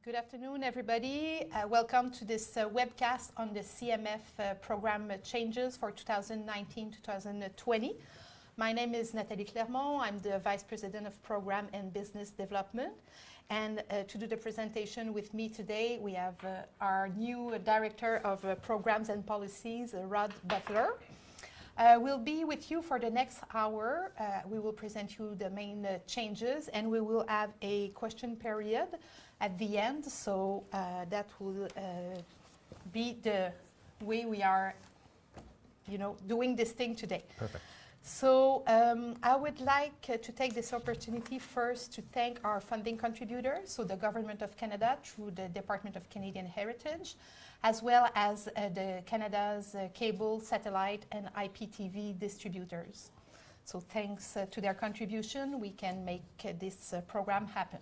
Good afternoon, everybody. Welcome to this webcast on the CMF program changes for 2019-2020. My name is Nathalie Clermont. I'm the Vice President of Program and Business Development. And to do the presentation with me today, we have our new Director of Programs and Policies, Butler. We'll be with you for the next hour. We will present you the main changes, and we will have a question period at the end. So that will be the way we are, doing this thing today. Perfect. So I would like to take this opportunity first to thank our funding contributors, so the Government of Canada through the Department of Canadian Heritage, as well as the Canada's cable, satellite, and IPTV distributors. So thanks to their contribution, we can make this program happen.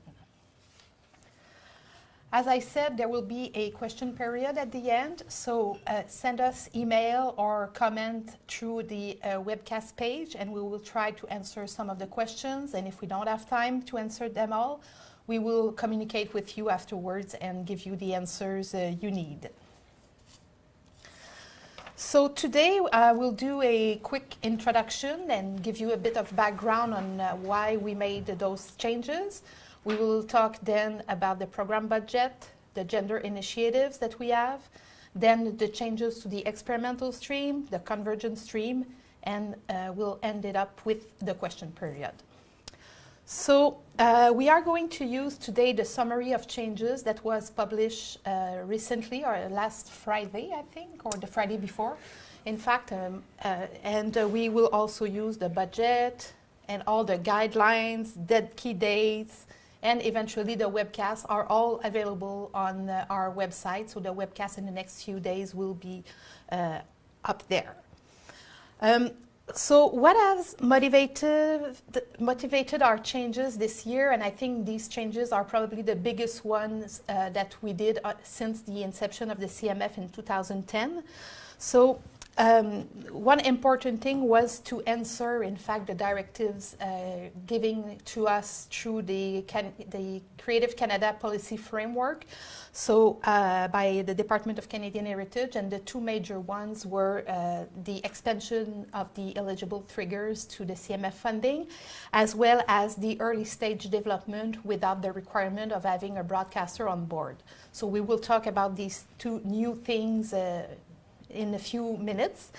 As I said, there will be a question period at the end, so send us email or comment through the webcast page, and we will try to answer some of the questions. And if we don't have time to answer them all, we will communicate with you afterwards and give you the answers you need. So today we'll do a quick introduction and give you a bit of background on why we made those changes. We will talk then about the program budget, the gender initiatives that we have, then the changes to the experimental stream, the convergent stream, and we'll end it up with the question period. So we are going to use today the summary of changes that was published recently, or last Friday, I think, or the Friday before, in fact. And we will also use the budget and all the guidelines, dead key dates, and eventually the webcasts are all available on our website. So the webcast in the next few days will be up there. So what has motivated our changes this year? And I think these changes are probably the biggest ones that we did since the inception of the CMF in 2010. So one important thing was to answer, in fact, the directives giving to us through the Creative Canada policy framework, so by the Department of Canadian Heritage, and the two major ones were the expansion of the eligible triggers to the CMF funding, as well as the early stage development without the requirement of having a broadcaster on board. So we will talk about these two new things in a few minutes,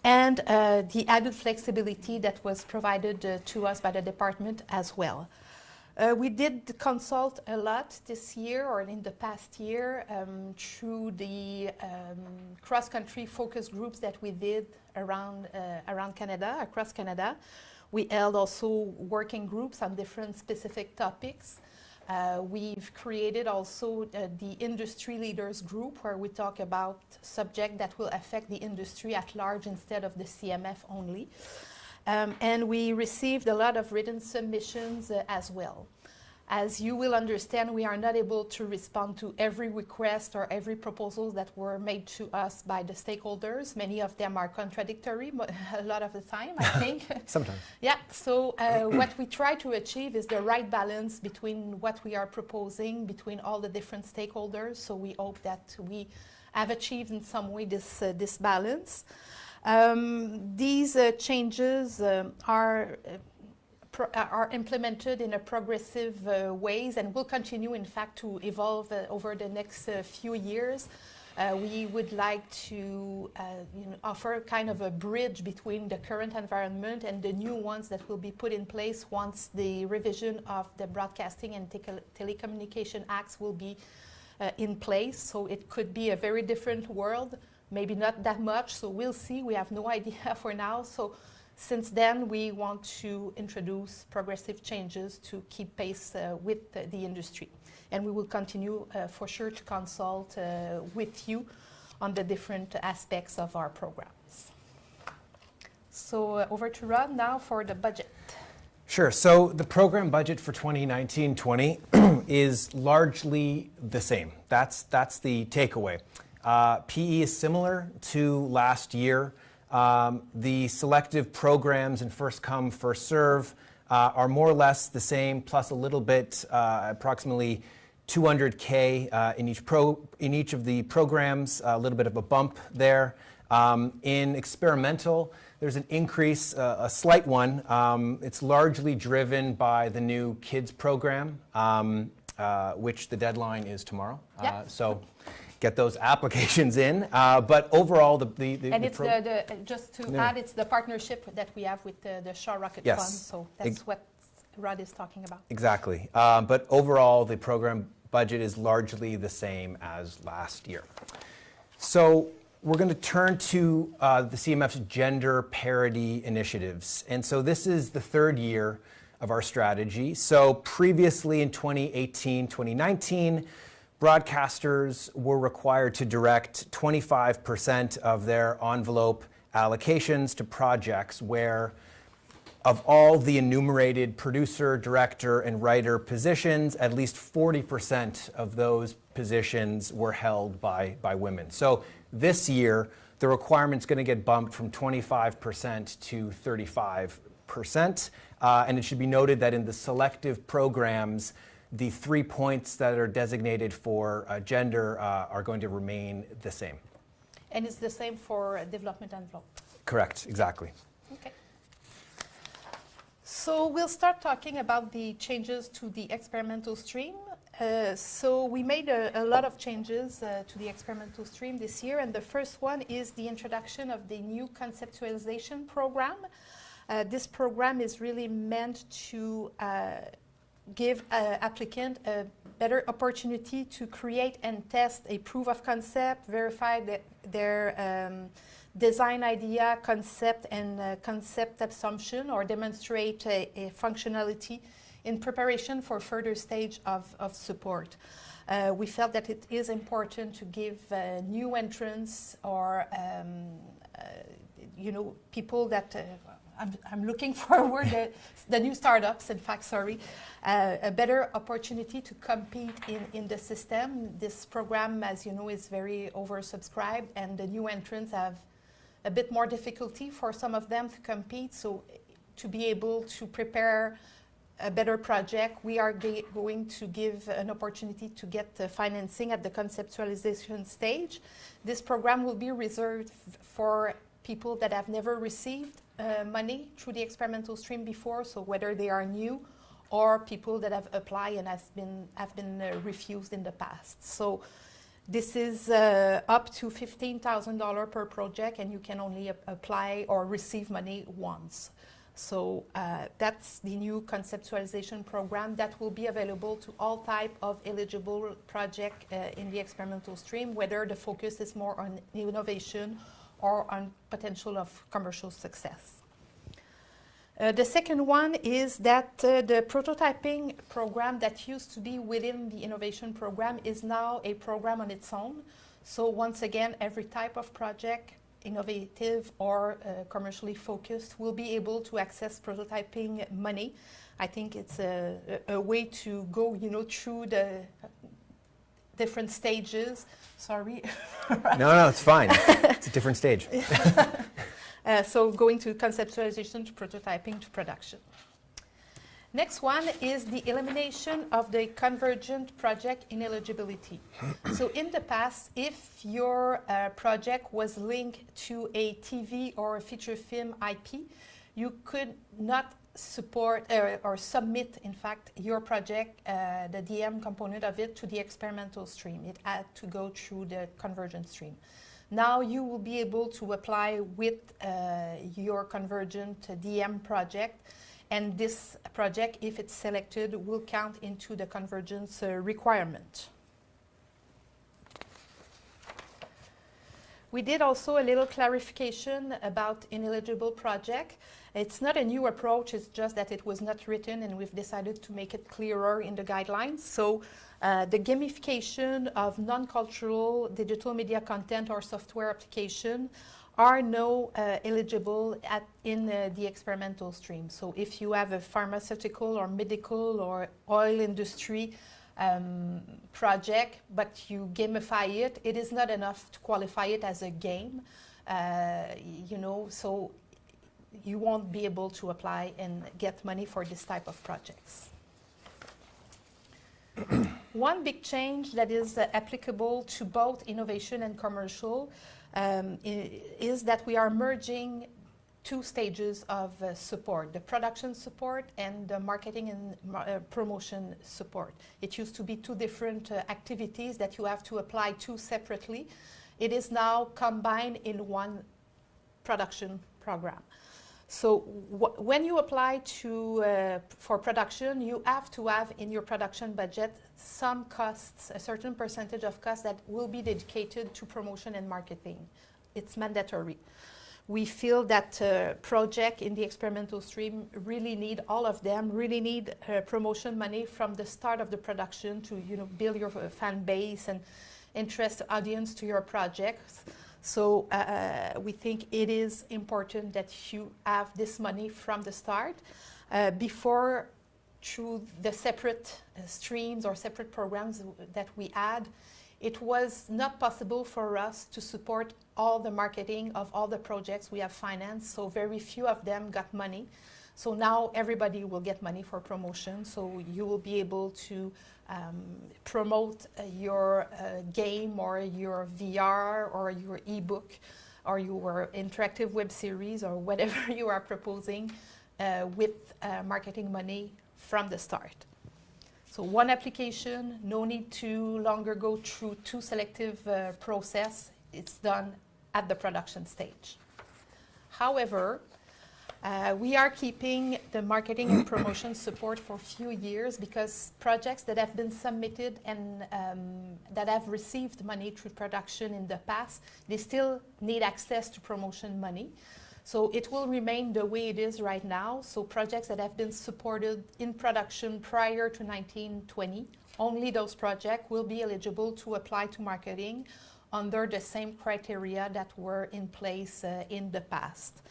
and the added flexibility that was provided to us by the department as well. We did consult a lot this year, or in the past year, through the cross-country focus groups that we did around Canada, across Canada. We held also working groups on different specific topics. We've created also the industry leaders group, where we talk about subjects that will affect the industry at large instead of the CMF only. And we received a lot of written submissions as well. As you will understand, we are not able to respond to every request or every proposal that were made to us by the stakeholders. Many of them are contradictory, a lot of the time, I think. Sometimes. Yeah, so what we try to achieve is the right balance between what we are proposing, between all the different stakeholders. So we hope that we have achieved in some way this balance. These changes are implemented in a progressive ways, and will continue, in fact, to evolve over the next few years. We would like to offer kind of a bridge between the current environment and the new ones that will be put in place once the revision of the Broadcasting and Telecommunication Acts will be in place. So it could be a very different world, maybe not that much, so we'll see. We have no idea for now. So since then, we want to introduce progressive changes to keep pace with the industry. And we will continue for sure to consult with you on the different aspects of our programs. So over to Rod now for the budget. Sure. So the program budget for 2019-20 is largely the same. That's the takeaway. PE is similar to last year. The selective programs and first come, first serve are more or less the same, plus a little bit, approximately $200K in each of the programs, a little bit of a bump there. In experimental, there's an increase, a slight one. It's largely driven by the new kids program, which the deadline is tomorrow. Yeah. So get those applications in. But overall, and it's just to add, it's the partnership that we have with the Shaw Rocket Fund. So that's what Rod is talking about. Exactly. But overall, the program budget is largely the same as last year. So we're going to turn to the CMF's gender parity initiatives. And so this is the third year of our strategy. So previously in 2018, 2019, broadcasters were required to direct 25% of their envelope allocations to projects where, of all the enumerated producer, director, and writer positions, at least 40% of those positions were held by women. So this year, the requirement's going to get bumped from 25% to 35%. And it should be noted that in the selective programs, the 3 points that are designated for gender are going to remain the same. And it's the same for development envelope? Correct, exactly. Okay. So we'll start talking about the changes to the experimental stream. So we made a lot of changes to the experimental stream this year, and the first one is the introduction of the new conceptualization program. This program is really meant to give applicant a better opportunity to create and test a proof of concept, verify their design idea, concept, and concept assumption, or demonstrate a functionality in preparation for further stage of support. We felt that it is important to give new entrants or people that I'm looking forward, the new startups, in fact, a better opportunity to compete in the system. This program, as you know, is very oversubscribed, and the new entrants have a bit more difficulty for some of them to compete. So to be able to prepare a better project, we are going to give an opportunity to get the financing at the conceptualization stage. This program will be reserved for people that have never received money through the experimental stream before, so whether they are new or people that have applied and have been refused in the past. So this is up to $15,000 per project, and you can only apply or receive money once. So that's the new conceptualization program that will be available to all type of eligible project in the experimental stream, whether the focus is more on innovation or on potential of commercial success. The second one is that the prototyping program that used to be within the innovation program is now a program on its own. So once again, every type of project, innovative or commercially focused, will be able to access prototyping money. I think it's a way to go, through the different stages. Sorry. No, it's fine. It's a different stage. So going to conceptualization, to prototyping, to production. Next one is the elimination of the convergent project ineligibility. So in the past, if your project was linked to a TV or a feature film IP, you could not support or submit, in fact, your project, the DM component of it, to the experimental stream. It had to go through the convergent stream. Now you will be able to apply with your convergent DM project, and this project, if it's selected, will count into the convergence requirement. We did also a little clarification about ineligible project. It's not a new approach, it's just that it was not written, and we've decided to make it clearer in the guidelines. So the gamification of non-cultural digital media content or software application are now eligible in the experimental stream. So if you have a pharmaceutical or medical or oil industry project, but you gamify it, it is not enough to qualify it as a game, so you won't be able to apply and get money for this type of projects. One big change that is applicable to both innovation and commercial is that we are merging two stages of support, the production support and the marketing and promotion support. It used to be two different activities that you have to apply to separately. It is now combined in one production program. So when you apply for production, you have to have in your production budget some costs, a certain percentage of costs that will be dedicated to promotion and marketing. It's mandatory. We feel that projects in the experimental stream really need, all of them, really need promotion money from the start of the production to build your fan base and interest audience to your projects. So we think it is important that you have this money from the start before, through the separate streams or separate programs that we add. It was not possible for us to support all the marketing of all the projects we have financed, so very few of them got money. So now everybody will get money for promotion, so you will be able to promote your game or your VR or your ebook or your interactive web series or whatever you are proposing with marketing money from the start. So one application, no need to longer go through two selective process. It's done at the production stage. However, we are keeping the marketing and promotion support for a few years because projects that have been submitted and that have received money through production in the past, they still need access to promotion money. So it will remain the way it is right now. So projects that have been supported in production prior to 1920, only those projects will be eligible to apply to marketing under the same criteria that were in place in the past.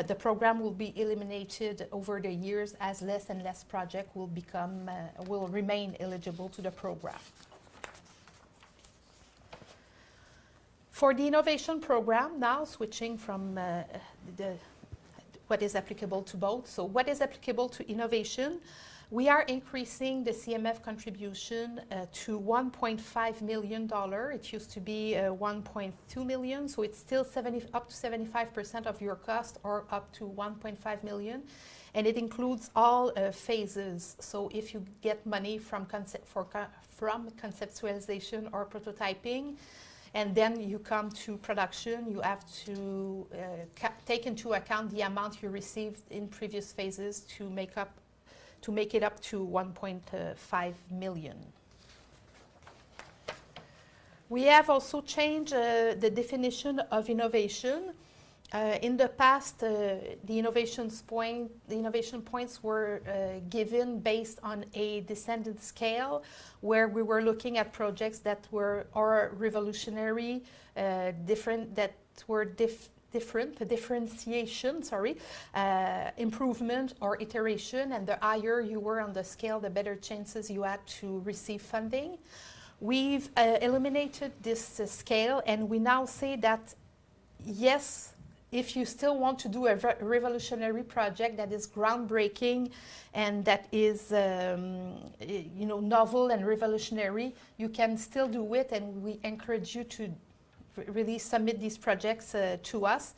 The program will be eliminated over the years as less and less projects will remain eligible to the program. For the innovation program, now switching from what is applicable to both. So what is applicable to innovation? We are increasing the CMF contribution to $1.5 million. It used to be $1.2 million, so it's still up to 75% of your cost, or up to $1.5 million. And it includes all phases. So if you get money from conceptualization or prototyping, and then you come to production, you have to take into account the amount you received in previous phases to make it up to 1.5 million. We have also changed the definition of innovation. In the past, the innovation points were given based on a descendant scale, where we were looking at projects that were revolutionary, improvement or iteration, and the higher you were on the scale, the better chances you had to receive funding. We've eliminated this scale, and we now say that yes, if you still want to do a revolutionary project that is groundbreaking and that is novel and revolutionary, you can still do it, and we encourage you to really submit these projects to us.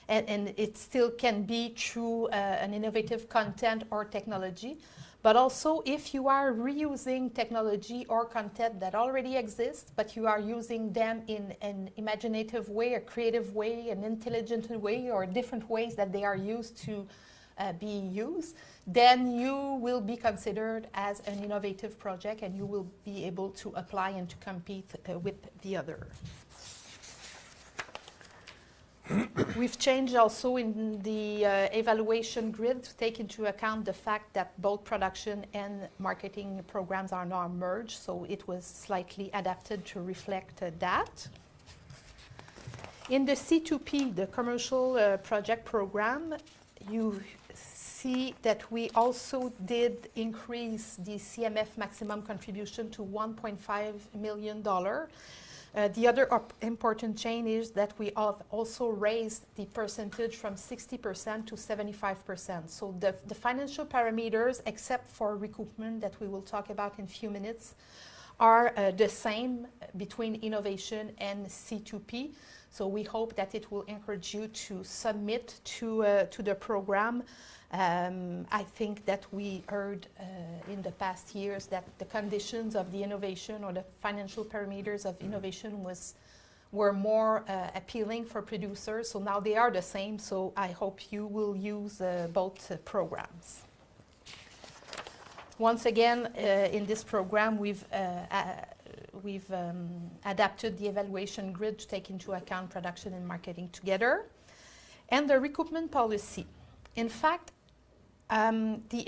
And it still can be through an innovative content or technology. But also, if you are reusing technology or content that already exists, but you are using them in an imaginative way, a creative way, an intelligent way, or different ways that they are used to be used, then you will be considered as an innovative project, and you will be able to apply and to compete with the other. We've changed also in the evaluation grid to take into account the fact that both production and marketing programs are now merged, so it was slightly adapted to reflect that. In the C2P, the commercial project program, you see that we also did increase the CMF maximum contribution to $1.5 million. The other important change is that we have also raised the percentage from 60% to 75%. So the financial parameters, except for recoupment that we will talk about in a few minutes, are the same between innovation and C2P. So we hope that it will encourage you to submit to the program. I think that we heard in the past years that the conditions of the innovation or the financial parameters of innovation were more appealing for producers. So now they are the same. So I hope you will use both programs. Once again, in this program, we've adapted the evaluation grid to take into account production and marketing together. And the recoupment policy. In fact, the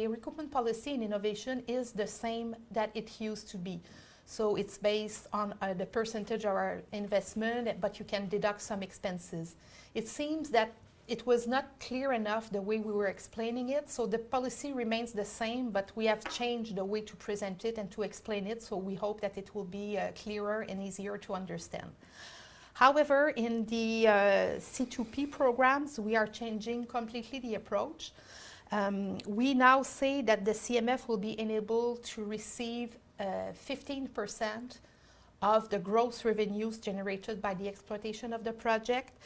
recoupment policy in innovation is the same that it used to be. So it's based on the percentage of our investment, but you can deduct some expenses. It seems that it was not clear enough the way we were explaining it, so the policy remains the same, but we have changed the way to present it and to explain it, so we hope that it will be clearer and easier to understand. However, in the C2P programs, we are changing completely the approach. We now say that the CMF will be enabled to receive 15% of the gross revenues generated by the exploitation of the project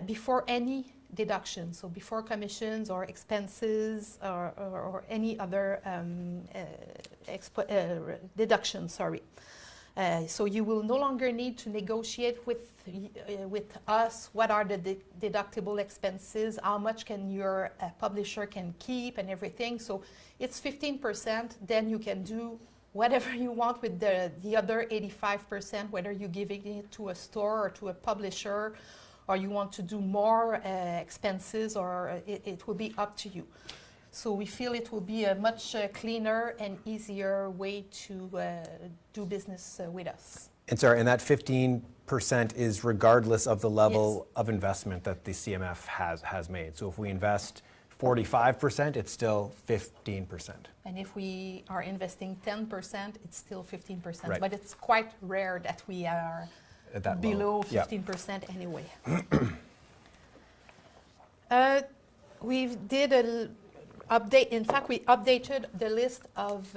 before any deduction, so before commissions or expenses or any other deduction, sorry. So you will no longer need to negotiate with us what are the deductible expenses, how much can your publisher can keep and everything. So it's 15%, then you can do whatever you want with the other 85%, whether you're giving it to a store or to a publisher, or you want to do more expenses, or it will be up to you. So we feel it will be a much cleaner and easier way to do business with us. And sorry, and that 15% is regardless of the level of investment that the CMF has made. So if we invest 45%, it's still 15%. And if we are investing 10%, it's still 15%. Right. But it's quite rare that we are at that below low. 15% anyway. We did an update. In fact, we updated the list of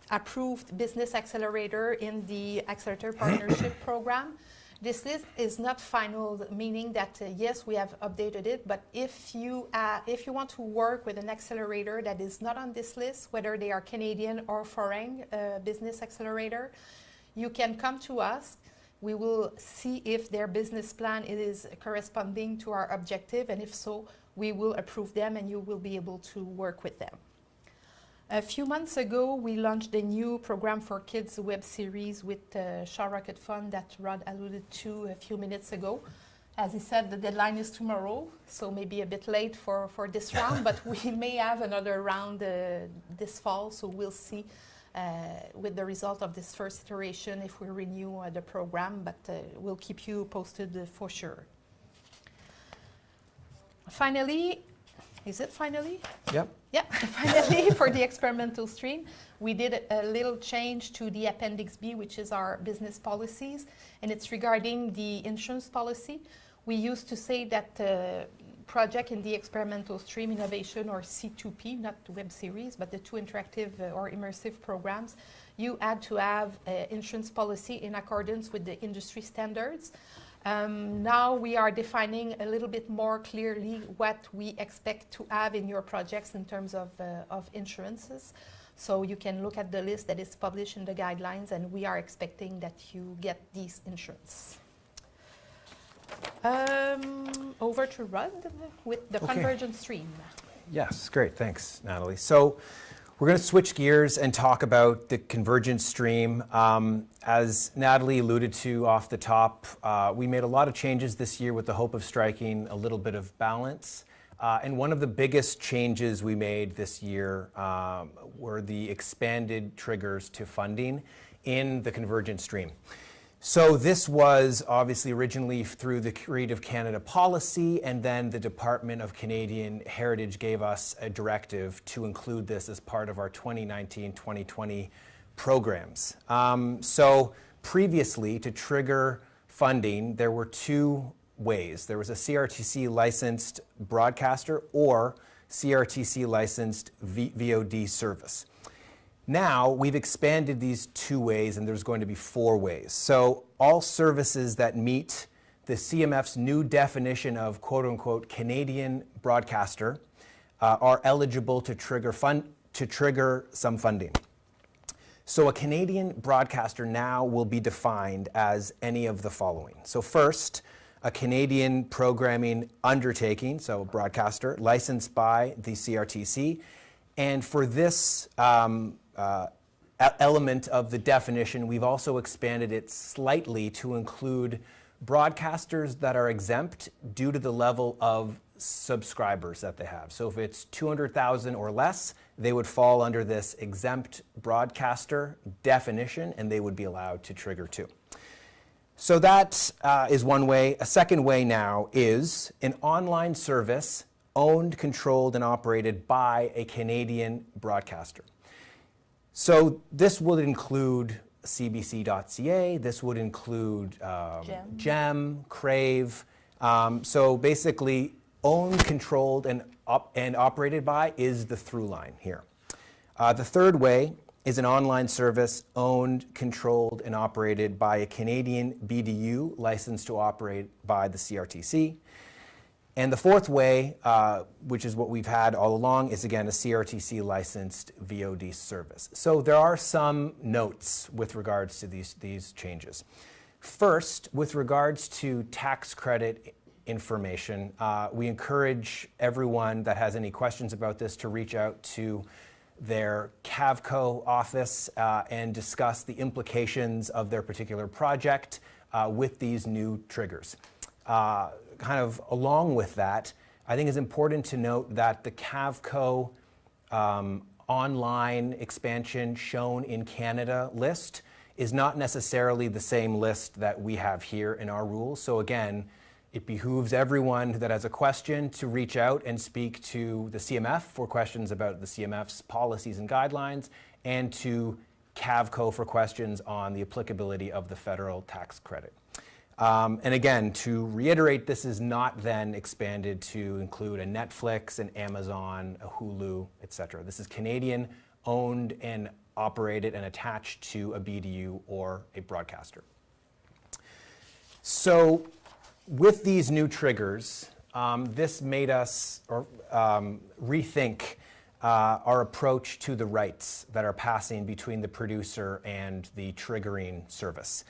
approved business accelerator in the Accelerator Partnership Program. This list is not final, meaning that yes, we have updated it, but if you want to work with an accelerator that is not on this list, whether they are Canadian or foreign business accelerator, you can come to us. We will see if their business plan is corresponding to our objective, and if so, we will approve them and you will be able to work with them. A few months ago, we launched a new program for kids web series with Shaw Rocket Fund that Rod alluded to a few minutes ago. As he said, the deadline is tomorrow, so maybe a bit late for this round, but we may have another round this fall, so we'll see with the result of this first iteration if we renew the program, but we'll keep you posted for sure. Finally, is it finally? Yep. Yeah, finally, for the experimental stream, we did a little change to the Appendix B, which is our business policies, and it's regarding the insurance policy. We used to say that project in the experimental stream innovation, or C2P, not the web series, but the two interactive or immersive programs, you had to have insurance policy in accordance with the industry standards. Now we are defining a little bit more clearly what we expect to have in your projects in terms of insurances. So you can look at the list that is published in the guidelines, and we are expecting that you get these insurance. Over to Rod with the convergent stream. Yes, great, thanks, Nathalie. So we're going to switch gears and talk about the convergent stream. As Nathalie alluded to off the top, we made a lot of changes this year with the hope of striking a little bit of balance. And one of the biggest changes we made this year were the expanded triggers to funding in the convergent stream. So this was obviously originally through the Creative Canada policy, and then the Department of Canadian Heritage gave us a directive to include this as part of our 2019-2020 programs. So previously, to trigger funding, there were two ways. There was a CRTC licensed broadcaster or CRTC licensed VOD service. Now, we've expanded these 2 ways, and there's going to be 4 ways. So all services that meet the CMF's new definition of quote-unquote Canadian broadcaster are eligible to trigger some funding. So a Canadian broadcaster now will be defined as any of the following. So first, a Canadian programming undertaking, so a broadcaster, licensed by the CRTC. And for this element of the definition, we've also expanded it slightly to include broadcasters that are exempt due to the level of subscribers that they have. So if it's 200,000 or less, they would fall under this exempt broadcaster definition, and they would be allowed to trigger too. So that is one way. A second way now is an online service owned, controlled, and operated by a Canadian broadcaster. So this would include cbc.ca, this would include GEM, Crave. So basically, owned, controlled, and operated by is the through line here. The third way is an online service owned, controlled, and operated by a Canadian BDU licensed to operate by the CRTC. And the fourth way, which is what we've had all along, is again a CRTC licensed VOD service. So there are some notes with regards to these changes. First, with regards to tax credit information, we encourage everyone that has any questions about this to reach out to their CAVCO office and discuss the implications of their particular project with these new triggers. Kind of along with that, I think it's important to note that the CAVCO online expansion shown in Canada list is not necessarily the same list that we have here in our rules. So again, it behooves everyone that has a question to reach out and speak to the CMF for questions about the CMF's policies and guidelines, and to CAVCO for questions on the applicability of the federal tax credit. And again, to reiterate, this is not then expanded to include a Netflix, an Amazon, a Hulu, etc. This is Canadian owned and operated and attached to a BDU or a broadcaster. So with these new triggers, this made us rethink our approach to the rights that are passing between the producer and the triggering service.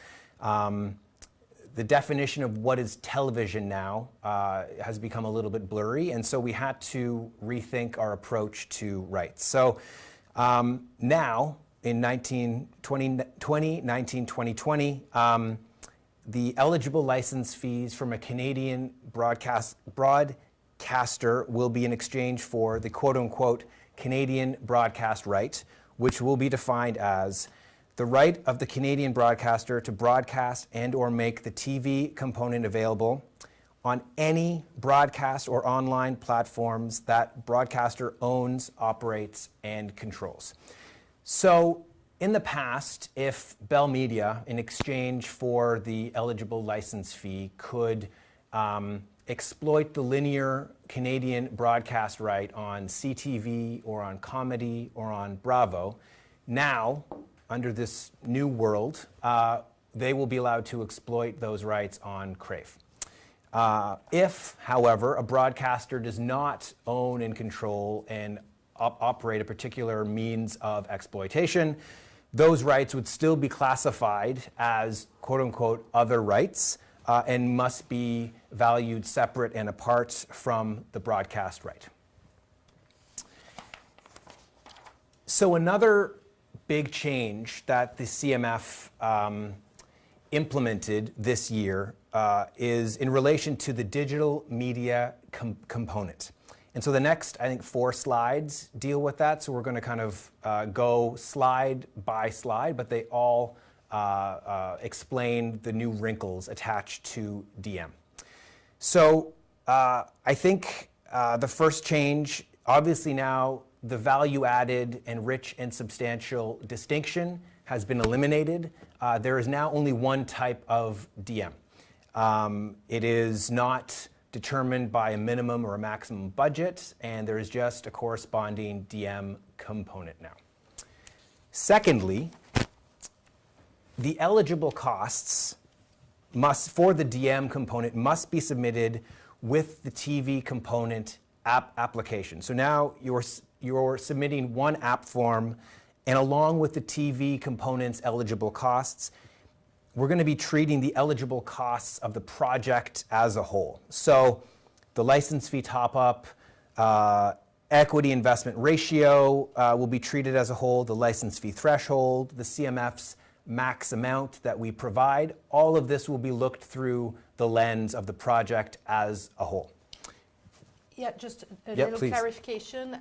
The definition of what is television now has become a little bit blurry, and so we had to rethink our approach to rights. So now, in 2020, the eligible license fees from a Canadian broadcaster will be in exchange for the quote-unquote Canadian broadcast right, which will be defined as the right of the Canadian broadcaster to broadcast and or make the TV component available on any broadcast or online platforms that broadcaster owns, operates, and controls. So in the past, if Bell Media, in exchange for the eligible license fee, could exploit the linear Canadian broadcast right on CTV or on Comedy or on Bravo, now, under this new world, they will be allowed to exploit those rights on Crave. If, however, a broadcaster does not own and control and operate a particular means of exploitation, those rights would still be classified as quote-unquote other rights and must be valued separate and apart from the broadcast right. So another big change that the CMF implemented this year is in relation to the digital media component. And so the next, I think, 4 slides deal with that. So we're going to kind of go slide by slide, but they all explain the new wrinkles attached to DM. So I think the first change, obviously now, the value-added and rich and substantial distinction has been eliminated. There is now only one type of DM. It is not determined by a minimum or a maximum budget, and there is just a corresponding DM component now. Secondly, the eligible costs for the DM component must be submitted with the TV component application. So now you're submitting one app form, and along with the TV component's eligible costs, we're going to be treating the eligible costs of the project as a whole. So the license fee top-up, equity investment ratio will be treated as a whole, the license fee threshold, the CMF's max amount that we provide. All of this will be looked through the lens of the project as a whole. Yeah, just a Yeah, little please. clarification.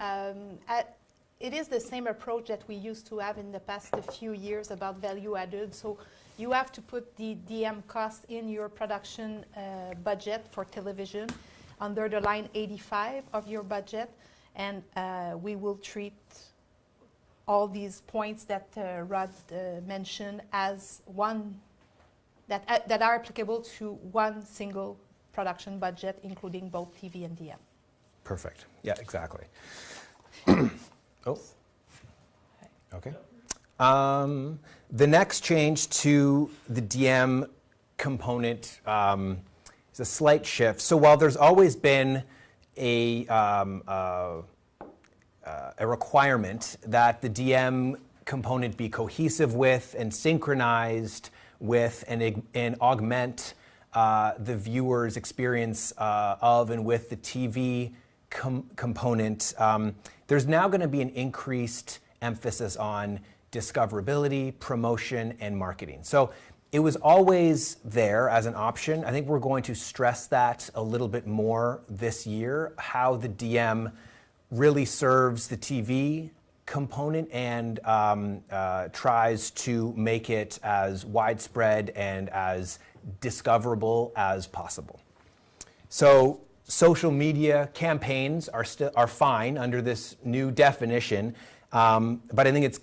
It is the same approach that we used to have in the past few years about value added. So you have to put the DM cost in your production budget for television under the line 85 of your budget, and we will treat all these points that Rod mentioned as one that are applicable to one single production budget, including both TV and DM. Perfect. Yeah, exactly. Oh, okay. The next change to the DM component is a slight shift. So while there's always been a requirement that the DM component be cohesive with and synchronized with and augment the viewer's experience of and with the TV component, there's now going to be an increased emphasis on discoverability, promotion, and marketing. So it was always there as an option. I think we're going to stress that a little bit more this year, how the DM really serves the TV component and tries to make it as widespread and as discoverable as possible. So social media campaigns are fine under this new definition, but I think it's,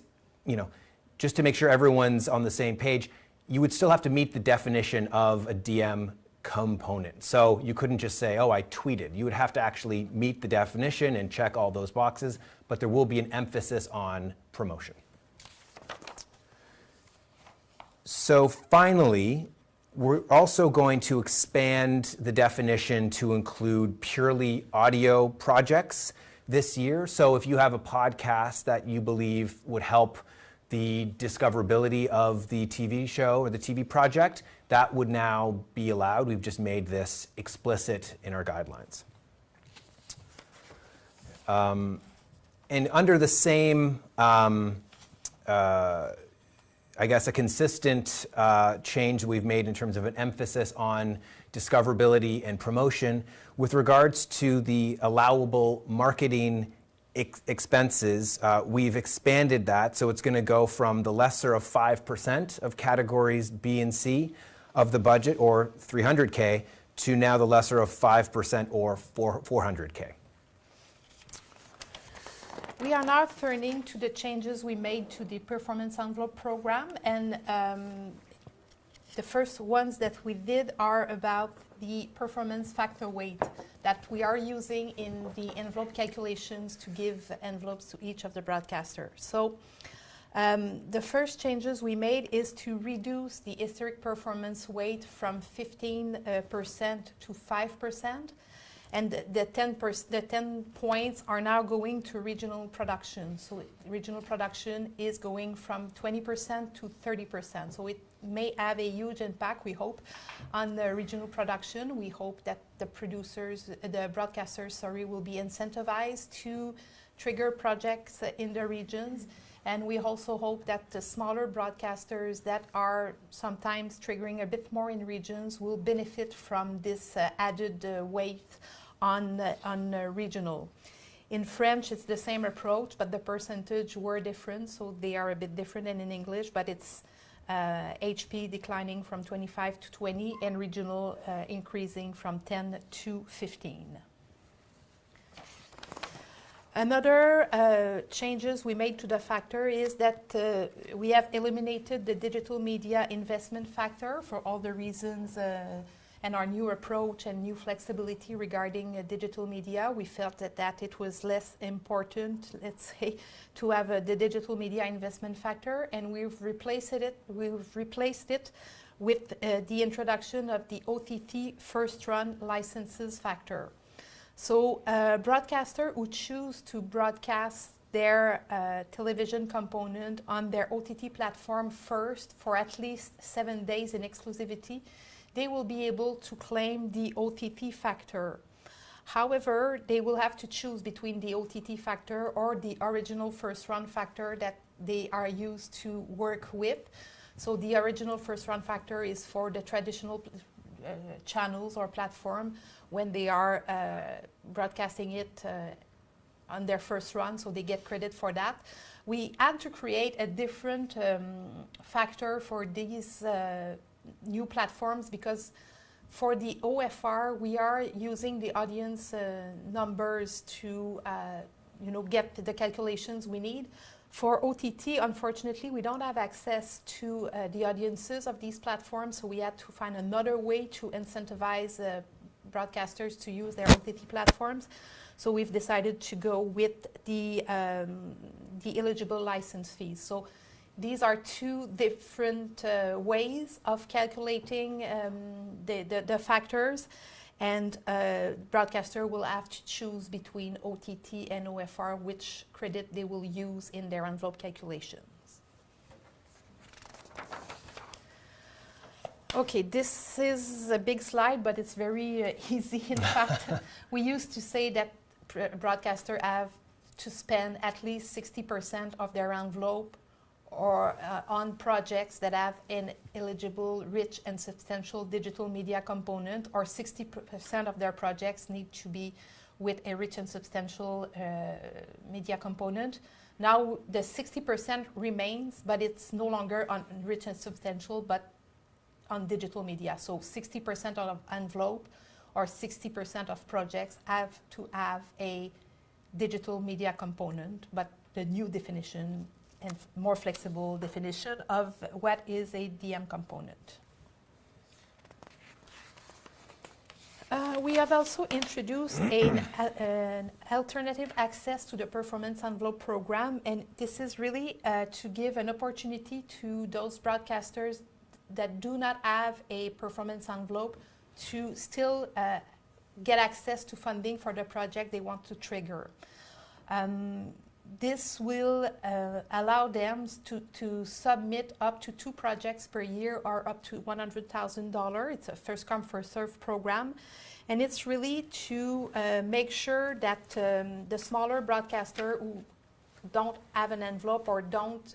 just to make sure everyone's on the same page, you would still have to meet the definition of a DM component. So you couldn't just say, oh, I tweeted. You would have to actually meet the definition and check all those boxes, but there will be an emphasis on promotion. So finally, we're also going to expand the definition to include purely audio projects this year. So if you have a podcast that you believe would help the discoverability of the TV show or the TV project, that would now be allowed. We've just made this explicit in our guidelines. And under the same, I guess, a consistent change we've made in terms of an emphasis on discoverability and promotion, with regards to the allowable marketing expenses, we've expanded that. So it's going to go from the lesser of 5% of categories B and C of the budget, or $300K, to now the lesser of 5% or $400K. We are now turning to the changes we made to the performance envelope program, and the first ones that we did are about the performance factor weight that we are using in the envelope calculations to give envelopes to each of the broadcasters. So the first changes we made is to reduce the historic performance weight from 15% to 5%. And the 10 points are now going to regional production. So regional production is going from 20% to 30%. So it may have a huge impact, we hope, on the regional production. We hope that the broadcasters, will be incentivized to trigger projects in the regions. And we also hope that the smaller broadcasters that are sometimes triggering a bit more in regions will benefit from this added weight on regional. In French, it's the same approach, but the percentage were different, so they are a bit different than in English, but it's HP declining from 25 to 20 and regional increasing from 10 to 15. Another changes we made to the factor is that we have eliminated the digital media investment factor for all the reasons and our new approach and new flexibility regarding digital media, we felt that it was less important, let's say, to have the digital media investment factor, and we've replaced it with the introduction of the OTT first run licenses factor. So broadcaster who choose to broadcast their television component on their OTT platform first for at least 7 days in exclusivity, they will be able to claim the OTT factor. However, they will have to choose between the OTT factor or the original first run factor that they are used to work with. So the original first run factor is for the traditional channels or platform when they are broadcasting it on their first run, so they get credit for that. We had to create a different factor for these new platforms because for the OFR, we are using the audience numbers to get the calculations we need. For OTT, unfortunately, we don't have access to the audiences of these platforms, so we had to find another way to incentivize broadcasters to use their OTT platforms. So we've decided to go with the eligible license fees. So these are two different ways of calculating the factors, and broadcaster will have to choose between OTT and OFR which credit they will use in their envelope calculations. Okay, this is a big slide, but it's very easy. In fact, we used to say that broadcasters have to spend at least 60% of their envelope or on projects that have an eligible, rich and substantial digital media component, or 60% of their projects need to be with a rich and substantial media component. Now the 60% remains, but it's no longer on rich and substantial, but on digital media. So 60% of envelope or 60% of projects have to have a digital media component, but the new definition and more flexible definition of what is a DM component. We have also introduced an alternative access to the performance envelope program, and this is really to give an opportunity to those broadcasters that do not have a performance envelope to still get access to funding for the project they want to trigger. This will allow them to submit up to 2 projects per year or up to $100,000. It's a first come, first served program. And it's really to make sure that the smaller broadcaster who don't have an envelope or don't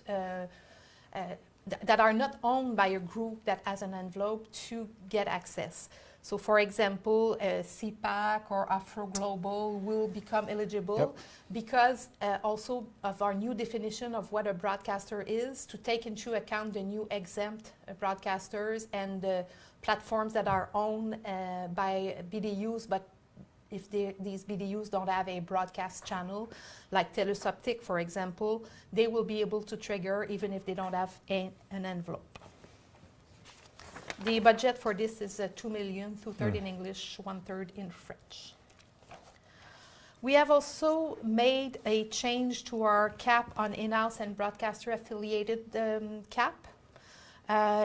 that are not owned by a group that has an envelope to get access. So for example, CPAC or Afro Global will become eligible because also of our new definition of what a broadcaster is, to take into account the new exempt broadcasters and the platforms that are owned by BDUs, but if these BDUs don't have a broadcast channel, like TELUS Optic, for example, they will be able to trigger even if they don't have an envelope. The budget for this is $2 million, 2/3 in English, 1/3 in French. We have also made a change to our cap on in-house and broadcaster affiliated cap.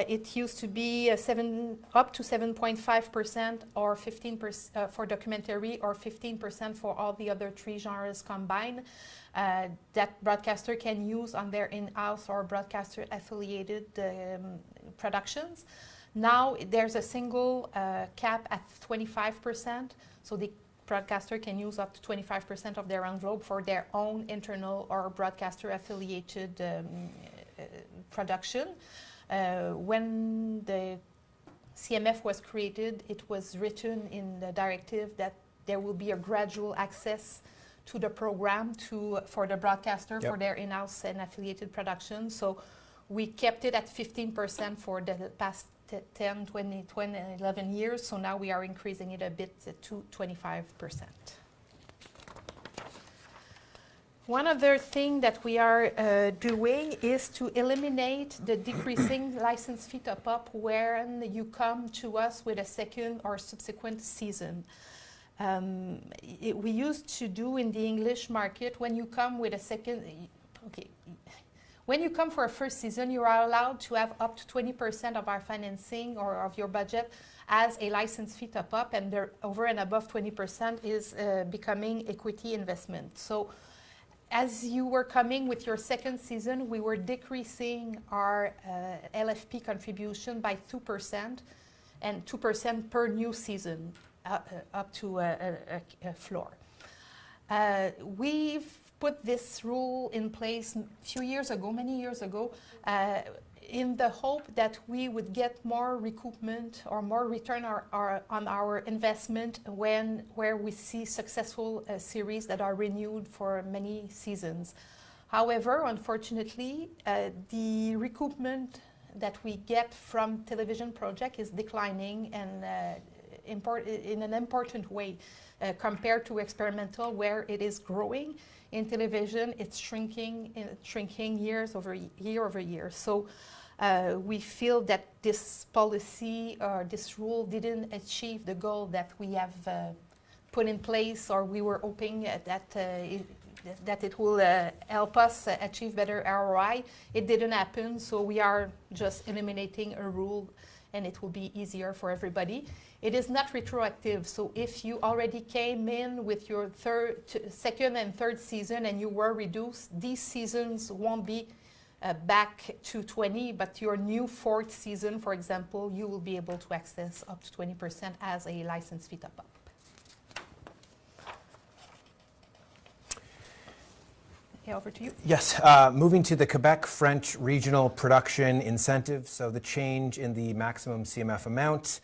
It used to be up to 7.5% or 15% for documentary or 15% for all the other 3 genres combined that broadcaster can use on their in-house or broadcaster affiliated productions. Now there's a single cap at 25%, so the broadcaster can use up to 25% of their envelope for their own internal or broadcaster affiliated production. When the CMF was created, it was written in the directive that there will be a gradual access to the program for the broadcaster for their in-house and affiliated production. So we kept it at 15% for the past 10, 20, 11 years. So now we are increasing it a bit to 25%. One other thing that we are doing is to eliminate the decreasing license fee top-up when you come to us with a second or subsequent season. We used to do in the English market, when you come with a second, when you come for a first season, you are allowed to have up to 20% of our financing or of your budget as a license fee top-up, and over and above 20% is becoming equity investment. So as you were coming with your second season, we were decreasing our LFP contribution by 2% and 2% per new season up to a floor. We've put this rule in place many years ago, in the hope that we would get more recoupment or more return on our investment where we see successful series that are renewed for many seasons. However, unfortunately, the recoupment that we get from television project is declining and in an important way compared to experimental, where it is growing. In television, it's shrinking year over year. So we feel that this policy or this rule didn't achieve the goal that we have put in place, or we were hoping that it will help us achieve better ROI. It didn't happen, so we are just eliminating a rule, and it will be easier for everybody. It is not retroactive, so if you already came in with your second and third season and you were reduced, these seasons won't be back to 20, but your new fourth season, for example, you will be able to access up to 20% as a license fee top-up. Yeah, over to you. Yes, moving to the Quebec French Regional Production Incentive, so the change in the maximum CMF amount.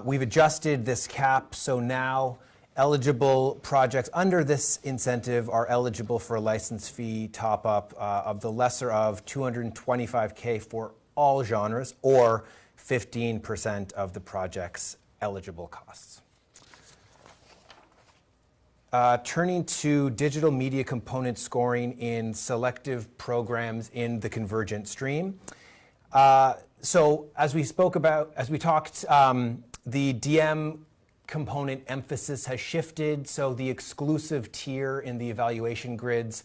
We've adjusted this cap, so now eligible projects under this incentive are eligible for a license fee top-up of the lesser of $225K for all genres, or 15% of the project's eligible costs. Turning to digital media component scoring in selective programs in the convergent stream. So as we talked, the DM component emphasis has shifted, so the exclusive tier in the evaluation grids,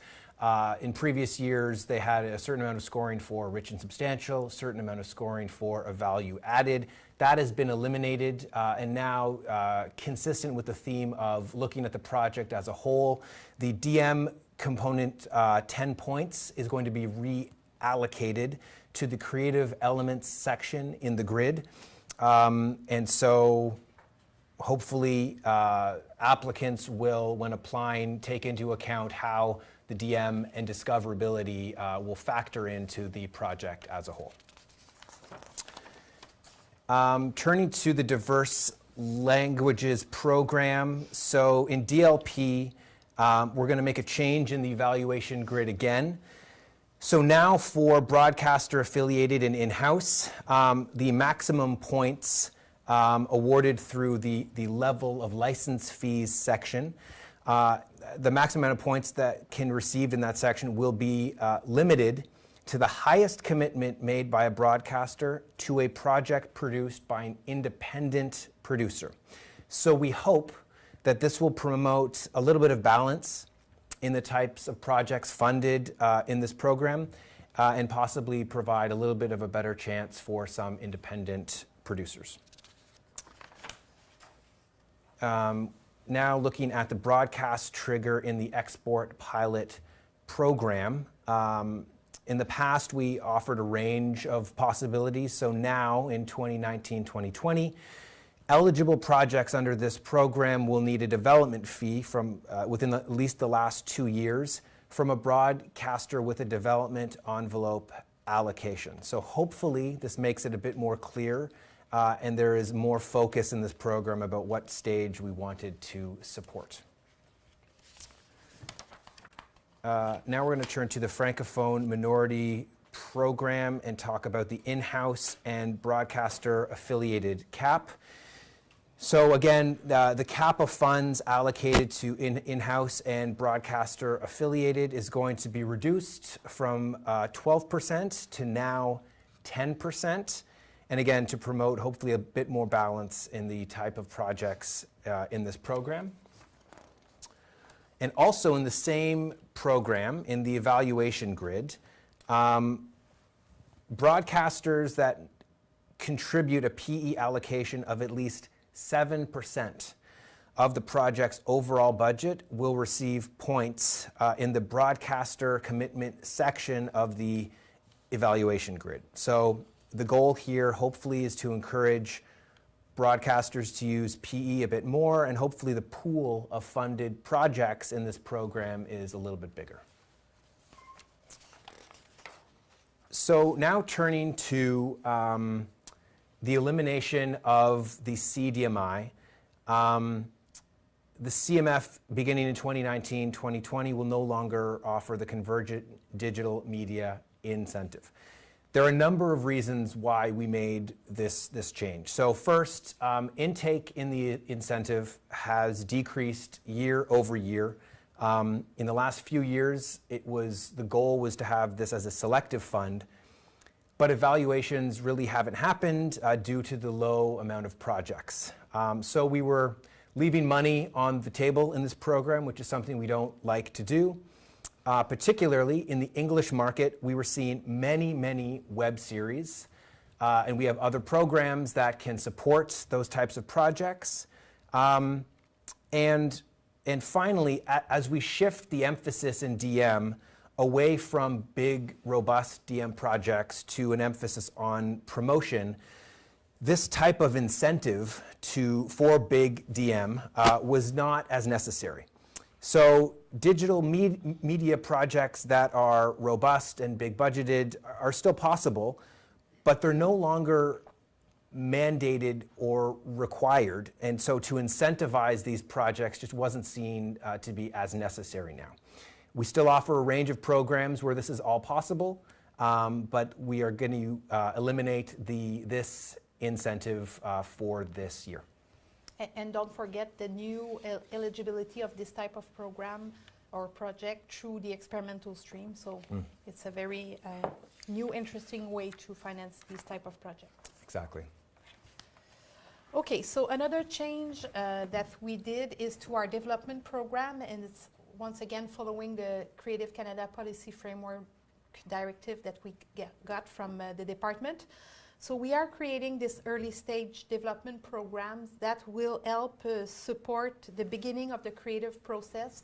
in previous years they had a certain amount of scoring for rich and substantial, a certain amount of scoring for a value added. That has been eliminated, and now consistent with the theme of looking at the project as a whole, the DM component 10 points is going to be reallocated to the creative elements section in the grid. And so hopefully applicants will, when applying, take into account how the DM and discoverability will factor into the project as a whole. Turning to the diverse languages program. So in DLP, we're going to make a change in the evaluation grid again. So now for broadcaster affiliated and in-house, the maximum points awarded through the level of license fees section, the maximum amount of points that can receive in that section will be limited to the highest commitment made by a broadcaster to a project produced by an independent producer. So we hope that this will promote a little bit of balance in the types of projects funded in this program, and possibly provide a little bit of a better chance for some independent producers. Now looking at the broadcast trigger in the export pilot program. In the past, we offered a range of possibilities, so now in 2019-2020, eligible projects under this program will need a development fee from within at least the last 2 years from a broadcaster with a development envelope allocation. So hopefully this makes it a bit more clear, and there is more focus in this program about what stage we wanted to support. Now we're going to turn to the Francophone Minority Program and talk about the in-house and broadcaster affiliated cap. So again, the cap of funds allocated to in-house and broadcaster affiliated is going to be reduced from 12% to now 10%. And again, to promote hopefully a bit more balance in the type of projects in this program. And also in the same program, in the evaluation grid, broadcasters that contribute a PE allocation of at least 7% of the project's overall budget will receive points in the broadcaster commitment section of the evaluation grid. So the goal here hopefully is to encourage broadcasters to use PE a bit more, and hopefully the pool of funded projects in this program is a little bit bigger. So now turning to the elimination of the CDMI. The CMF beginning in 2019-2020 will no longer offer the Convergent Digital Media Incentive. There are a number of reasons why we made this change. So first, intake in the incentive has decreased year over year. In the last few years, the goal was to have this as a selective fund, but evaluations really haven't happened due to the low amount of projects. So we were leaving money on the table in this program, which is something we don't like to do. Particularly in the English market, we were seeing many web series, and we have other programs that can support those types of projects. And finally, as we shift the emphasis in DM away from big, robust DM projects to an emphasis on promotion, this type of incentive for big DM was not as necessary. So digital media projects that are robust and big budgeted are still possible, but they're no longer mandated or required. And so to incentivize these projects just wasn't seen to be as necessary now. We still offer a range of programs where this is all possible, but we are going to eliminate this incentive for this year. And don't forget the new eligibility of this type of program or project through the experimental stream. So it's a very new, interesting way to finance these type of projects. Exactly. Okay, so another change that we did is to our development program, and it's once again following the Creative Canada Policy Framework Directive that we got from the department. So we are creating this early stage development programs that will help support the beginning of the creative process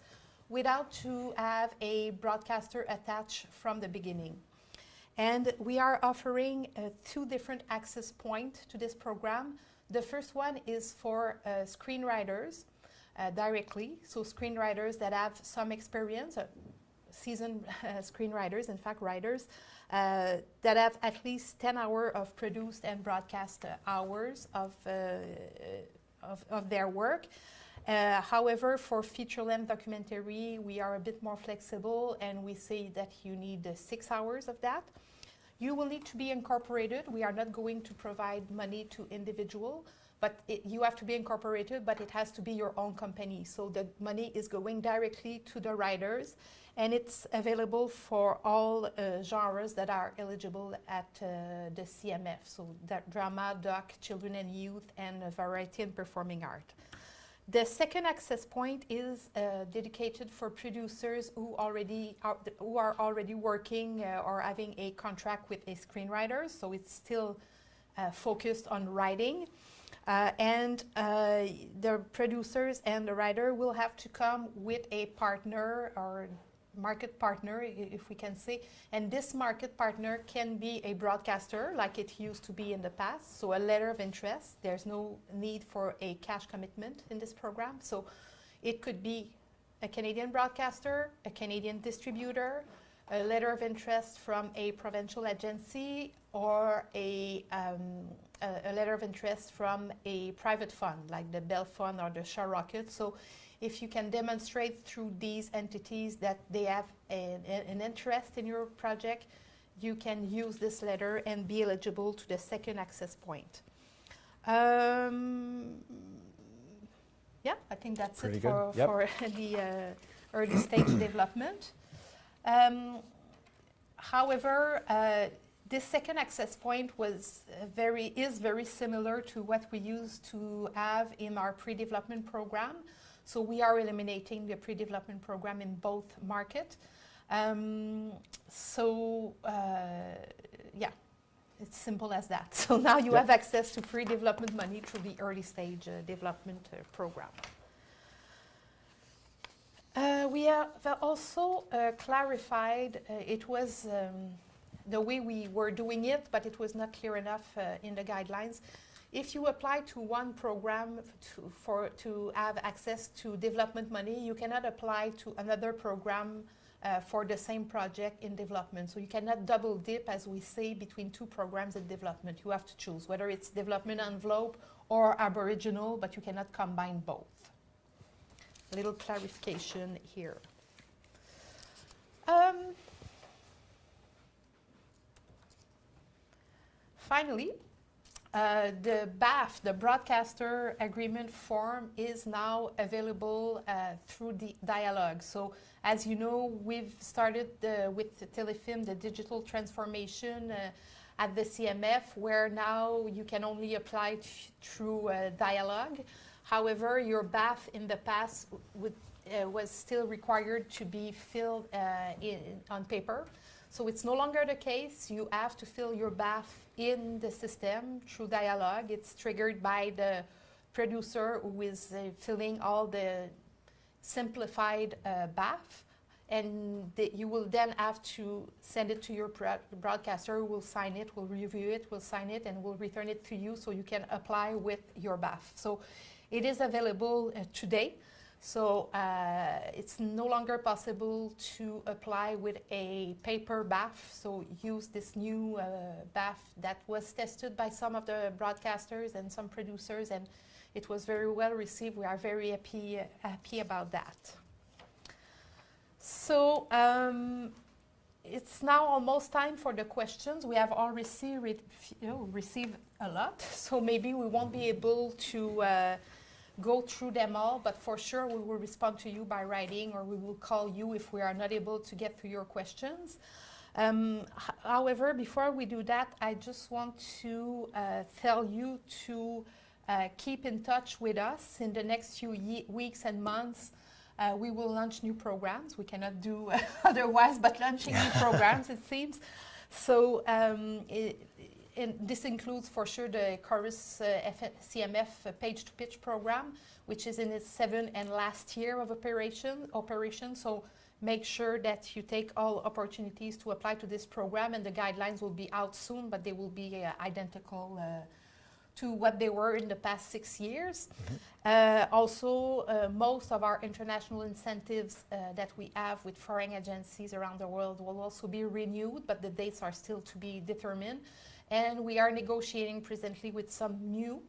without to have a broadcaster attached from the beginning. And we are offering 2 different access points to this program. The first one is for screenwriters directly, so screenwriters that have some experience, seasoned screenwriters, in fact writers, that have at least 10 hours of produced and broadcast hours of their work. However, for feature-length documentary, we are a bit more flexible, and we say that you need 6 hours of that. You will need to be incorporated. We are not going to provide money to individual, but you have to be incorporated, but it has to be your own company. So the money is going directly to the writers, and it's available for all genres that are eligible at the CMF. So that drama, doc, children and youth, and variety and performing art. The second access point is dedicated for producers who are already working or having a contract with a screenwriter. So it's still focused on writing. And the producers and the writer will have to come with a partner or market partner, if we can say, and this market partner can be a broadcaster like it used to be in the past, so a letter of interest. There's no need for a cash commitment in this program, so it could be a Canadian broadcaster, a Canadian distributor, a letter of interest from a provincial agency, or a letter of interest from a private fund like the Bell Fund or the Shaw Rocket. So if you can demonstrate through these entities that they have an interest in your project, you can use this letter and be eligible to the second access point. Yeah, I think that's Pretty it good. for Yep. the early stage development. However, this second access point is very similar to what we used to have in our pre-development program. So we are eliminating the pre-development program in both markets. Yeah, it's simple as that. So now you have access to pre-development money through the early stage development program. We have also clarified, it was the way we were doing it, but it was not clear enough in the guidelines. If you apply to one program to have access to development money, you cannot apply to another program for the same project in development. So you cannot double dip, as we say, between two programs in development. You have to choose whether it's development envelope or Aboriginal, but you cannot combine both. A little clarification here. Finally, the BAF, the Broadcaster Agreement Form, is now available through the dialogue. So, as you know, we've started with the Telefilm, the digital transformation at the CMF, where now you can only apply through dialogue. However, your BAF in the past was still required to be filled on paper. So it's no longer the case. You have to fill your BAF in the system through dialogue. It's triggered by the producer who is filling all the simplified BAF. And you will then have to send it to your broadcaster, who will sign it, will review it, will sign it, and will return it to you so you can apply with your BAF. So it is available today. So it's no longer possible to apply with a paper BAF. So use this new BAF that was tested by some of the broadcasters and some producers, and it was very well received. We are very happy about that. So it's now almost time for the questions. We have already received a lot, so maybe we won't be able to go through them all, but for sure we will respond to you by writing, or we will call you if we are not able to get to your questions. However, before we do that, I just want to tell you to keep in touch with us in the next few weeks and months. We will launch new programs. We cannot do otherwise but launching new programs, it seems. So and this includes for sure the Chorus CMF Page to Pitch program, which is in its 7th and last year of operation. So make sure that you take all opportunities to apply to this program, and the guidelines will be out soon, but they will be identical to what they were in the past 6 years. Also, most of our international incentives that we have with foreign agencies around the world will also be renewed, but the dates are still to be determined. And we are negotiating presently with some new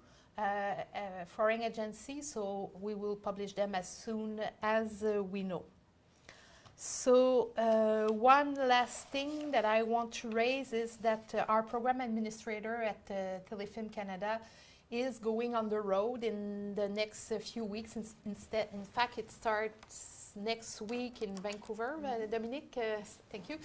foreign agencies, so we will publish them as soon as we know. So one last thing that I want to raise is that our program administrator at Telefilm Canada is going on the road in the next few weeks. In fact, it starts next week in Vancouver. Dominique, thank you.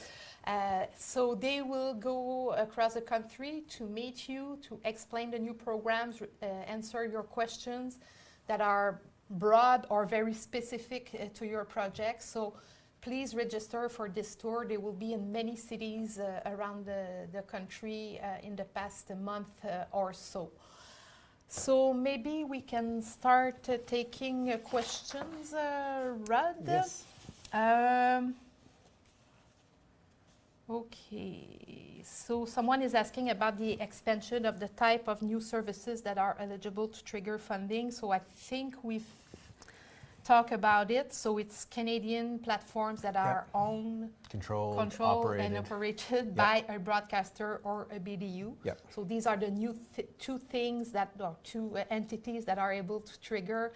So they will go across the country to meet you, to explain the new programs, answer your questions that are broad or very specific to your project. So please register for this tour. They will be in many cities around the country in the past month or so. So maybe we can start taking questions, Rod? Yes. Okay, so someone is asking about the expansion of the type of new services that are eligible to trigger funding. So I think we've talked about it. So it's Canadian platforms that are owned, controlled and operated by a broadcaster or a BDU. So these are the new two entities that are able to trigger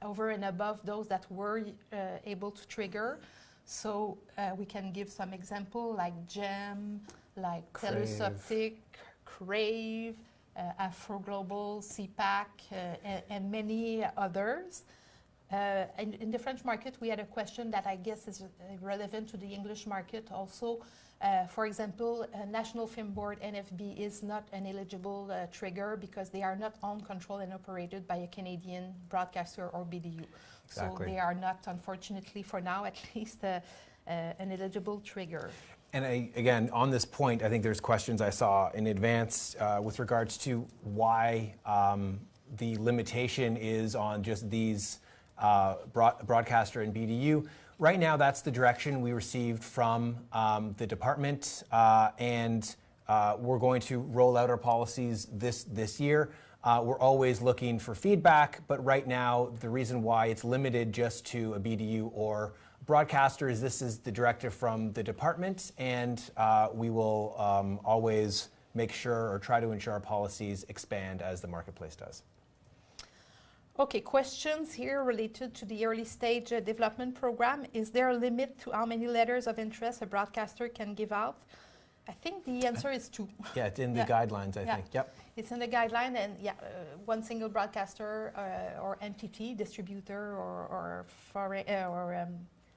over and above those that were able to trigger. So we can give some example like GEM, like TELUS Optic, Crave, Afro Global, CPAC, and many others. In the French market, we had a question that I guess is relevant to the English market also. For example, National Film Board, NFB, is not an eligible trigger because they are not owned, controlled, and operated by a Canadian broadcaster or BDU. Exactly. So they are not, unfortunately, for now at least, an eligible trigger. And again, on this point, I think there's questions I saw in advance with regards to why the limitation is on just these broadcaster and BDU. Right now, that's the direction we received from the department, and we're going to roll out our policies this year. We're always looking for feedback, but right now, the reason why it's limited just to a BDU or broadcaster is this is the directive from the department, and we will always make sure or try to ensure our policies expand as the marketplace does. Okay, questions here related to the early stage development program. Is there a limit to how many letters of interest a broadcaster can give out? I think the answer is 2. Yeah, it's in the guidelines, I think. Yep. It's in the guideline, and one single broadcaster or entity, distributor or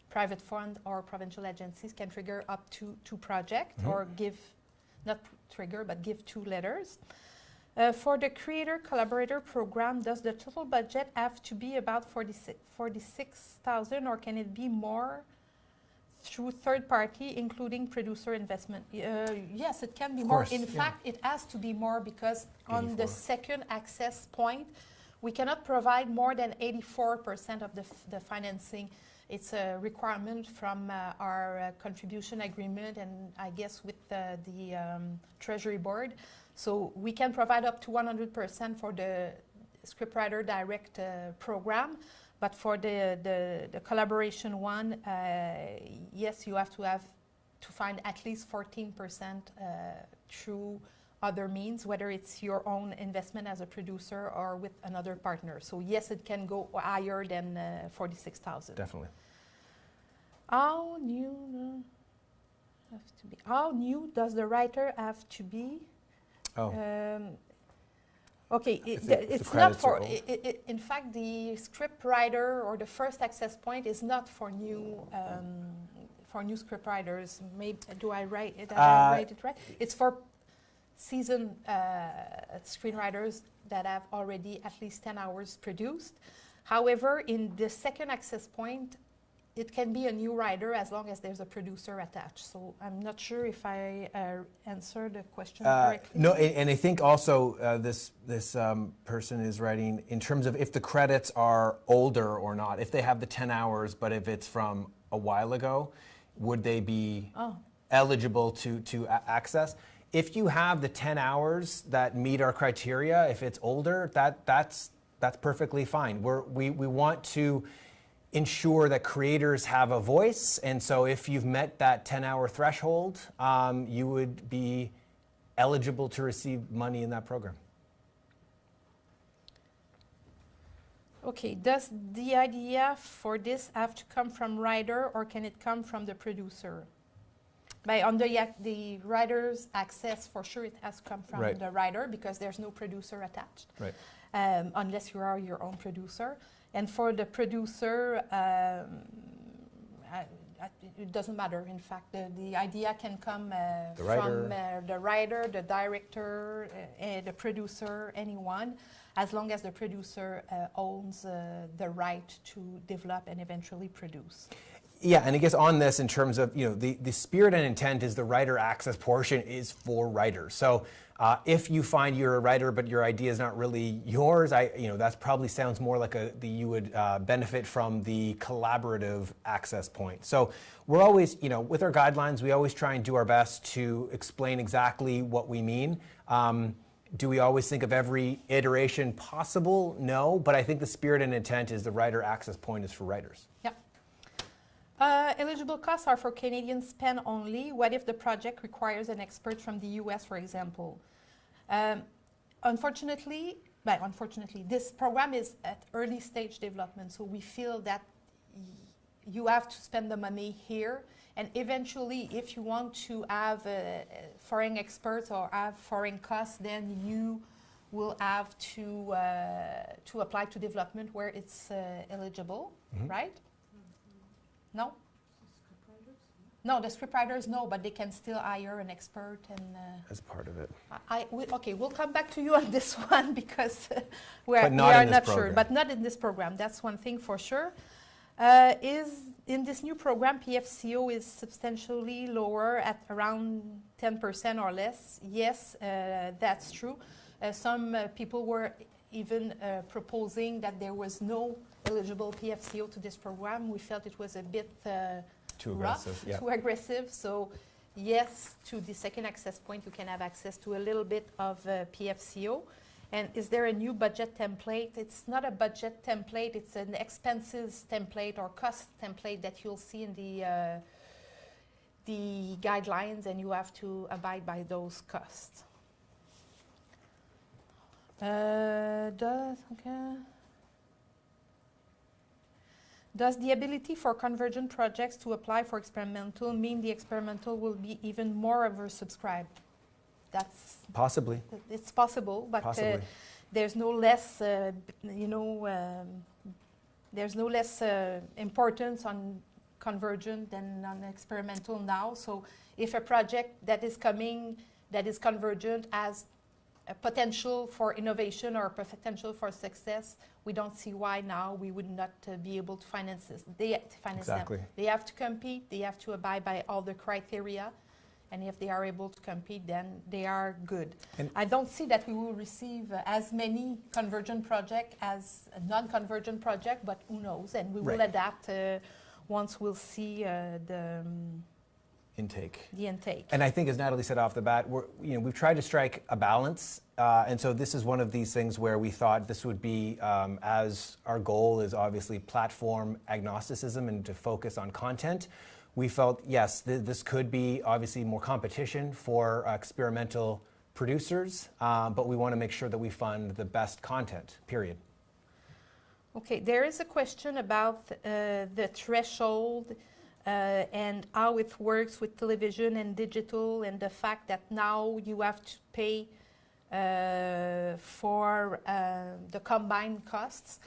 private fund or provincial agencies can trigger up to 2 projects or give, not trigger, but give 2 letters. For the creator-collaborator program, does the total budget have to be about 46,000 or can it be more through third party, including producer investment? Yes, it can be more. In fact, it has to be more because 84. On the second access point, we cannot provide more than 84% of the financing. It's a requirement from our contribution agreement and I guess with the Treasury Board. So we can provide up to 100% for the scriptwriter direct program, but for the collaboration one, yes, you have to find at least 14% through other means, whether it's your own investment as a producer or with another partner. So yes, it can go higher than 46,000. Definitely. How new does the writer have to be? Okay, it's not for. In fact, the script writer or the first access point is not for new script writers. Maybe do I write it? Write it right? It's for seasoned screenwriters that have already at least 10 hours produced. However, in the second access point, it can be a new writer as long as there's a producer attached. So I'm not sure if I answered the question correctly. No, and I think also this person is writing in terms of if the credits are older or not. If they have the 10 hours, but if it's from a while ago, would they be eligible to access? If you have the 10 hours that meet our criteria, if it's older, that's perfectly fine. We want to ensure that creators have a voice, and so if you've met that 10-hour threshold, you would be eligible to receive money in that program. Okay, does the idea for this have to come from writer or can it come from the producer? On the writer's access, for sure it has to come from the writer because there's no producer attached, unless you are your own producer. And for the producer, it doesn't matter. In fact, the idea can come from the writer, the director, the producer, anyone, as long as the producer owns the right to develop and eventually produce. Yeah, and I guess on this, in terms of the spirit and intent is the writer access portion is for writers. So if you find you're a writer but your idea is not really yours, that probably sounds more like you would benefit from the collaborative access point. So we're always, with our guidelines, we always try and do our best to explain exactly what we mean. Do we always think of every iteration possible? No, but I think the spirit and intent is the writer access point is for writers. Yeah. Eligible costs are for Canadian spend only. What if the project requires an expert from the US, for example? Unfortunately, this program is at early stage development, so we feel that you have to spend the money here, and eventually, if you want to have foreign experts or have foreign costs, then you will have to apply to development where it's eligible, right? No? No, the scriptwriters, no, but they can still hire an expert and... as part of it. Okay, we'll come back to you on this one because we But are not not sure. But not in this program, that's one thing for sure. In this new program, PFCO is substantially lower at around 10% or less. Yes, that's true. Some people were even proposing that there was no eligible PFCO to this program. We felt it was a bit Too rough, aggressive, yeah. too aggressive. So yes, to the second access point, you can have access to a little bit of PFCO. And is there a new budget template? It's not a budget template, it's an expenses template or cost template that you'll see in the guidelines, and you have to abide by those costs. Does the ability for convergent projects to apply for experimental mean the experimental will be even more oversubscribed? That's Possibly. it's possible, but Possibly. there's no less, there's no less importance on convergent than on experimental now. So if a project that is coming, that is convergent, has a potential for innovation or potential for success, we don't see why now we would not be able to finance this. Exactly. Them. They have to compete, they have to abide by all the criteria, and if they are able to compete, then they are good. And I don't see that we will receive as many convergent projects as a non-convergent project, but who knows, and we will adapt once we'll see the intake. And I think, as Nathalie said off the bat, we've tried to strike a balance, and so this is one of these things where we thought this would be, as our goal is obviously platform agnosticism and to focus on content. We felt, yes, this could be obviously more competition for experimental producers, but we want to make sure that we fund the best content, period. Okay, there is a question about the threshold and how it works with television and digital, and the fact that now you have to pay for the combined costs.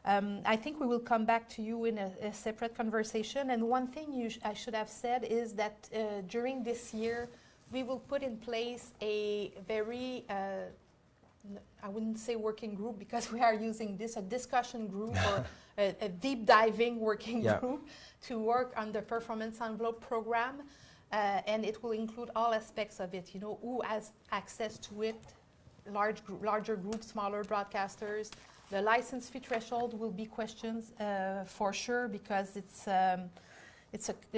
I think we will come back to you in a separate conversation. And one thing I should have said is that during this year, we will put in place a very, I wouldn't say working group because we are using this, a discussion group or a deep diving working group to work on the performance envelope program. And it will include all aspects of it, who has access to it, larger groups, smaller broadcasters. The license fee threshold will be questions for sure, because it's a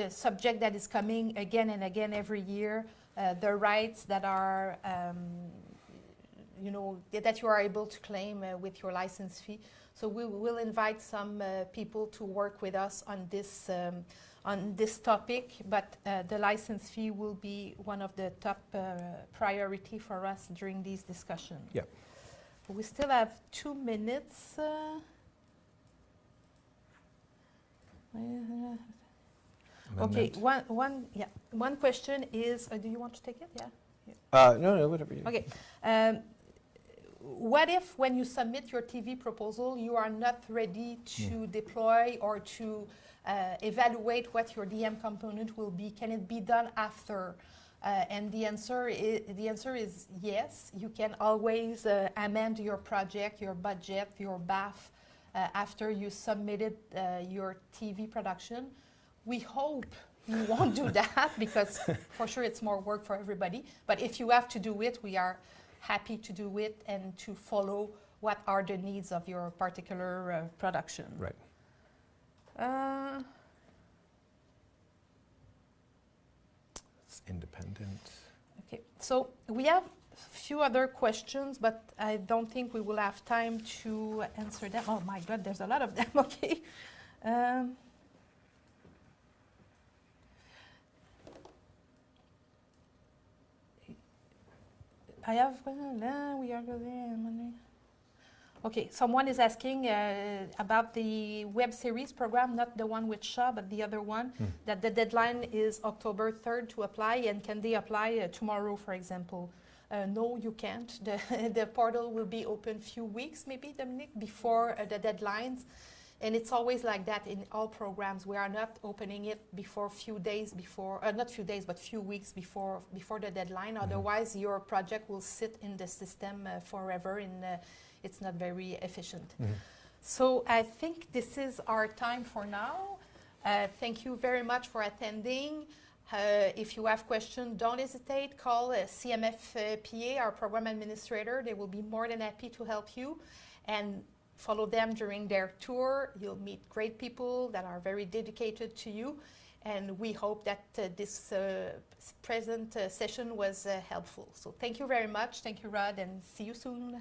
subject that is coming again and again every year. The rights that are, that you are able to claim with your license fee. So we will invite some people to work with us on this topic, but the license fee will be one of the top priority for us during these discussions. Yeah. We still have 2 minutes. Okay, one question is, do you want to take it? Yeah. No, whatever you. Okay. What if when you submit your TV proposal, you are not ready to deploy or to evaluate what your DM component will be? Can it be done after? And the answer is yes. You can always amend your project, your budget, your BAF after you submitted your TV production. We hope you won't do that because for sure it's more work for everybody. But if you have to do it, we are happy to do it and to follow what are the needs of your particular production. Right. Independent. Okay, so we have a few other questions, but I don't think we will have time to answer them. Oh my God, there's a lot of them. Okay. I have. We are going. Okay, someone is asking about the web series program, not the one with Shaw, but the other one, that the deadline is October 3rd to apply, and can they apply tomorrow, for example? No, you can't. The portal will be open few weeks, maybe, Dominique, before the deadlines. And it's always like that in all programs. We are not opening it before few days before, not few days, but few weeks before the deadline. Otherwise, your project will sit in the system forever, and it's not very efficient. So I think this is our time for now. Thank you very much for attending. If you have questions, don't hesitate. Call CMF PA, our program administrator. They will be more than happy to help you. And follow them during their tour. You'll meet great people that are very dedicated to you. And we hope that this present session was helpful. So thank you very much. Thank you, Rod, and see you soon.